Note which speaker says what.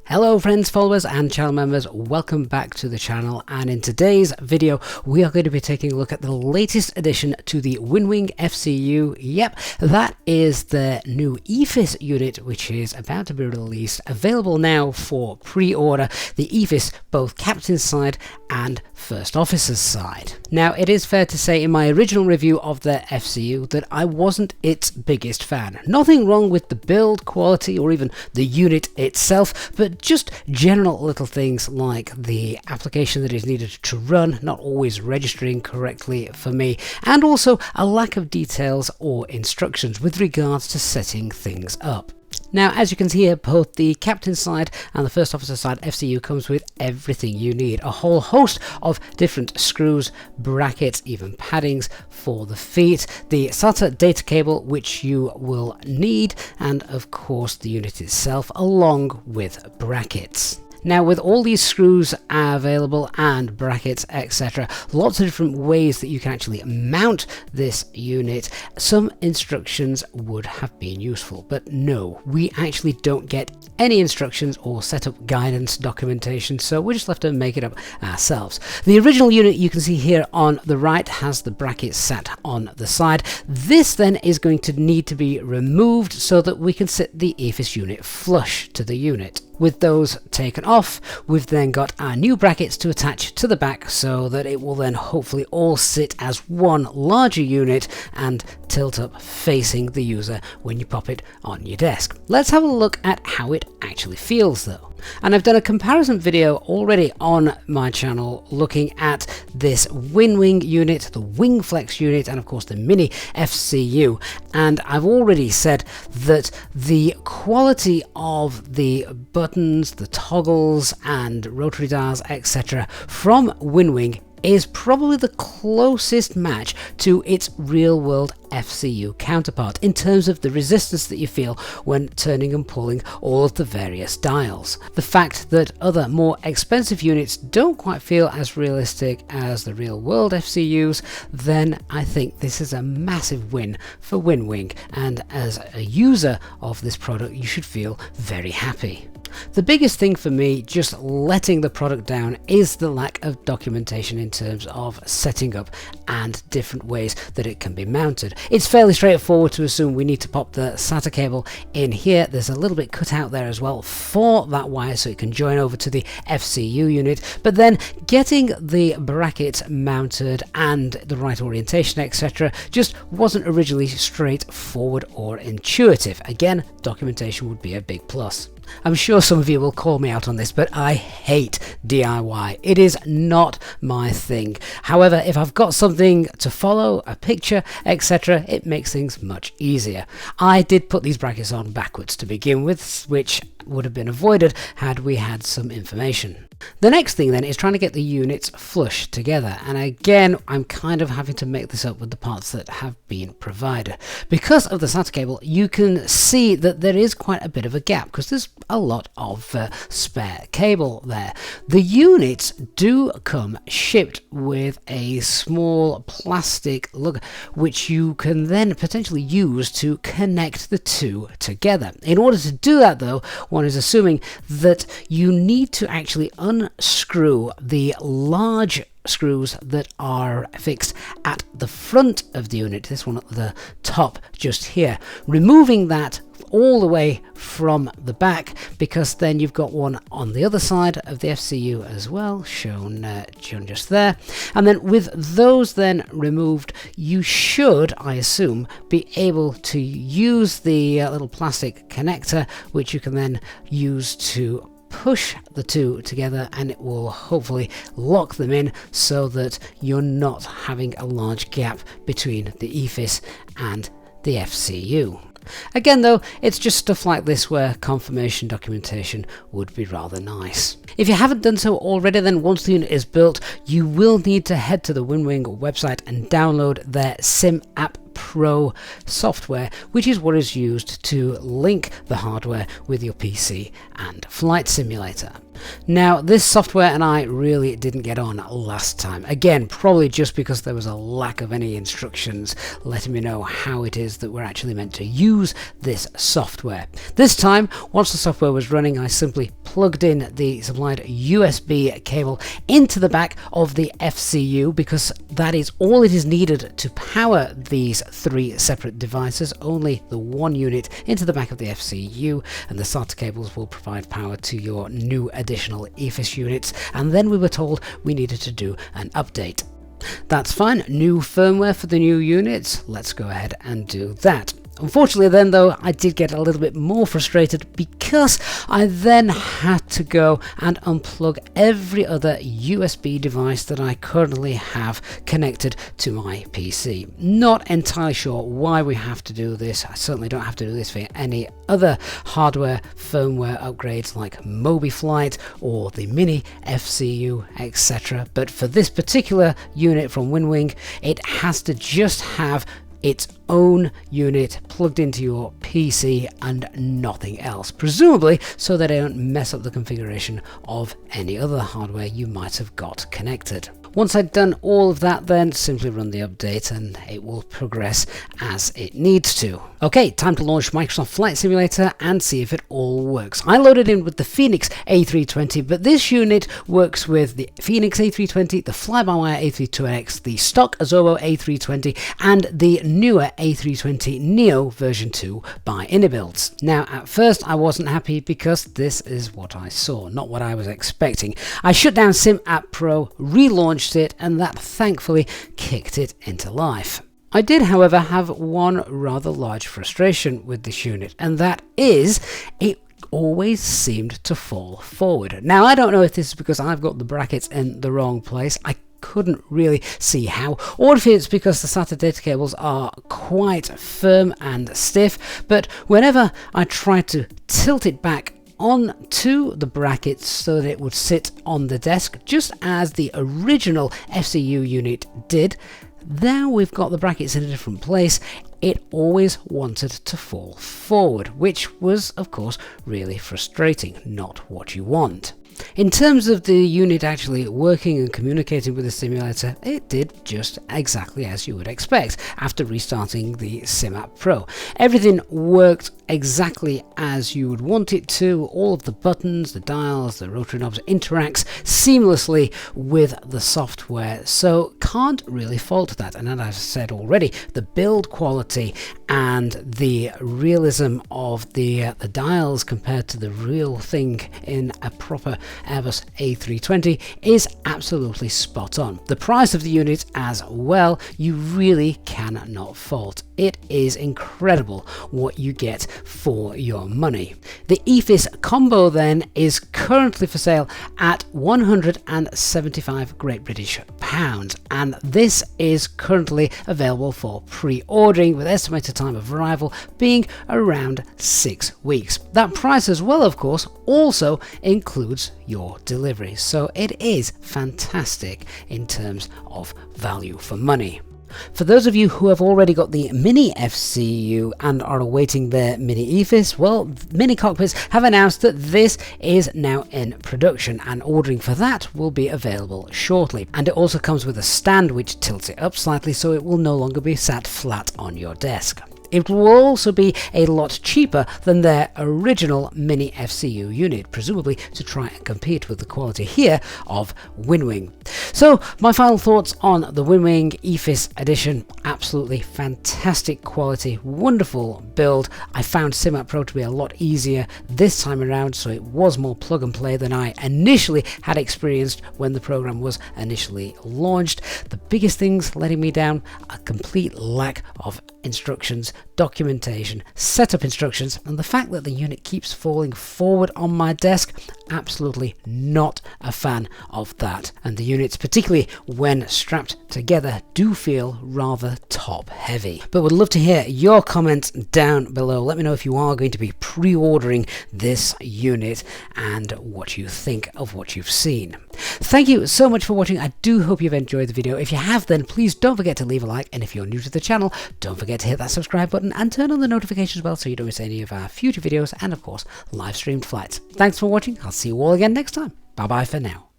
Speaker 1: Hello friends, followers and channel members, welcome back to the channel, and in today's video we are going to be taking a look at the latest addition to the WinWing FCU. Yep, that is the new EFIS unit which is about to be released, available now for pre-order, the EFIS both captain's side and first officer's side. Now it is fair to say in my original review of the FCU that I wasn't its biggest fan. Nothing wrong with the build quality or even the unit itself, but just general little things like the application that is needed to run not always registering correctly for me, and also a lack of details or instructions with regards to setting things up. Now, as you can see here, both the captain's side and the first officer side FCU comes with everything you need. A whole host of different screws, brackets, even paddings for the feet, the SATA data cable which you will need, and of course the unit itself along with brackets. Now, with all these screws available and brackets, etc., lots of different ways that you can actually mount this unit, some instructions would have been useful, but no, we actually don't get any instructions or setup guidance documentation, so we're just left to make it up ourselves. The original unit you can see here on the right has the brackets sat on the side. This then is going to need to be removed so that we can sit the EFIS unit flush to the unit. With those taken off, we've then got our new brackets to attach to the back so that it will then hopefully all sit as one larger unit and tilt up facing the user when you pop it on your desk. Let's have a look at how it actually feels though. And I've done a comparison video already on my channel looking at this WinWing unit, the WingFlex unit, and of course the Mini FCU. And I've already said that the quality of the buttons, the toggles and rotary dials, etc. from WinWing is probably the closest match to its real-world FCU counterpart in terms of the resistance that you feel when turning and pulling all of the various dials. The fact that other more expensive units don't quite feel as realistic as the real-world FCUs, then I think this is a massive win for WinWing, and as a user of this product you should feel very happy. The biggest thing for me just letting the product down is the lack of documentation in terms of setting up and different ways that it can be mounted. It's fairly straightforward to assume we need to pop the SATA cable in here. There's a little bit cut out there as well for that wire so it can join over to the FCU unit, but then getting the bracket mounted and the right orientation, etc., just wasn't originally straightforward or intuitive. Again, documentation would be a big plus. I'm sure some of you will call me out on this, but I hate DIY. It is not my thing. However, if I've got something to follow, a picture, etc., it makes things much easier. I did put these brackets on backwards to begin with, which would have been avoided had we had some information. The next thing then is trying to get the units flush together, and again I'm kind of having to make this up with the parts that have been provided. Because of the SATA cable you can see that there is quite a bit of a gap because there's a lot of spare cable there. The units do come shipped with a small plastic lug which you can then potentially use to connect the two together. In order to do that though, one is assuming that you need to actually unscrew the large screws that are fixed at the front of the unit, this one at the top just here, removing that all the way from the back, because then you've got one on the other side of the FCU as well, shown just there. And then with those then removed, you should, I assume, be able to use the little plastic connector, which you can then use to push the two together, and it will hopefully lock them in so that you're not having a large gap between the EFIS and the FCU. Again though, it's just stuff like this where confirmation documentation would be rather nice. If you haven't done so already, then once the unit is built, you will need to head to the WinWing website and download their Sim app Pro software, which is what is used to link the hardware with your PC and flight simulator. Now, this software and I really didn't get on last time. Again, probably just because there was a lack of any instructions letting me know how it is that we're actually meant to use this software. This time, once the software was running, I simply plugged in the supplied USB cable into the back of the FCU, because that is all it is needed to power these 3 separate devices. Only the one unit into the back of the FCU, and the SATA cables will provide power to your new additional EFIS units. And then we were told we needed to do an update. That's fine, new firmware for the new units. Let's go ahead and do that. Unfortunately then though, I did get a little bit more frustrated because I then had to go and unplug every other USB device that I currently have connected to my PC. Not entirely sure why we have to do this. I certainly don't have to do this for any other hardware firmware upgrades like MobiFlight or the Mini FCU, etc. But for this particular unit from WinWing, it has to just have its own unit plugged into your PC and nothing else, presumably so that I don't mess up the configuration of any other hardware you might have got connected. Once I've done all of that, then simply run the update and it will progress as it needs to. Okay, time to launch Microsoft Flight Simulator and see if it all works. I loaded in with the Phoenix A320, but this unit works with the Phoenix A320, the fly-by-wire A32X, the stock Azobo A320, and the newer A320 Neo version 2 by Inibuilds. Now, at first I wasn't happy because this is what I saw, not what I was expecting. I shut down Sim App Pro, relaunched it, and that thankfully kicked it into life. I did, however, have one rather large frustration with this unit, and that is it always seemed to fall forward. Now, I don't know if this is because I've got the brackets in the wrong place. I couldn't really see how, or if it's because the SATA data cables are quite firm and stiff, but whenever I tried to tilt it back onto the brackets so that it would sit on the desk just as the original FCU unit did, now we've got the brackets in a different place, it always wanted to fall forward, which was of course really frustrating, not what you want. In terms of the unit actually working and communicating with the simulator, it did just exactly as you would expect after restarting the SimApp Pro. Everything worked exactly as you would want it to. All of the buttons, the dials, the rotary knobs interacts seamlessly with the software, so can't really fault that. And as I've said already, the build quality and the realism of the dials compared to the real thing in a proper Airbus A320 is absolutely spot on. The price of the unit as well, you really cannot fault. It is incredible what you get for your money. The EFIS combo then is currently for sale at 175 Great British pounds, and this is currently available for pre-ordering with estimated time of arrival being around 6 weeks. That price as well, of course, also includes your delivery, so it is fantastic in terms of value for money. For those of you who have already got the Mini FCU and are awaiting their Mini EFIS, well, Mini Cockpits have announced that this is now in production and ordering for that will be available shortly. And it also comes with a stand which tilts it up slightly so it will no longer be sat flat on your desk. It will also be a lot cheaper than their original Mini FCU unit, presumably to try and compete with the quality here of WinWing. So my final thoughts on the WinWing EFIS edition: absolutely fantastic quality, wonderful build. I found SimApp Pro to be a lot easier this time around, so it was more plug and play than I initially had experienced when the program was initially launched. The biggest things letting me down: a complete lack of instructions, documentation, setup instructions, and the fact that the unit keeps falling forward on my desk absolutely not a fan of that. And the units, particularly when strapped together, do feel rather top heavy. But would love to hear your comments down below. Let me know if you are going to be pre-ordering this unit and what you think of what you've seen. Thank you so much for watching. I do hope you've enjoyed the video. If you have, then please don't forget to leave a like, and if you're new to the channel, don't forget to hit that subscribe button and turn on the notifications bell so you don't miss any of our future videos and of course live streamed flights. Thanks for watching. I'll see you all again next time. Bye bye for now.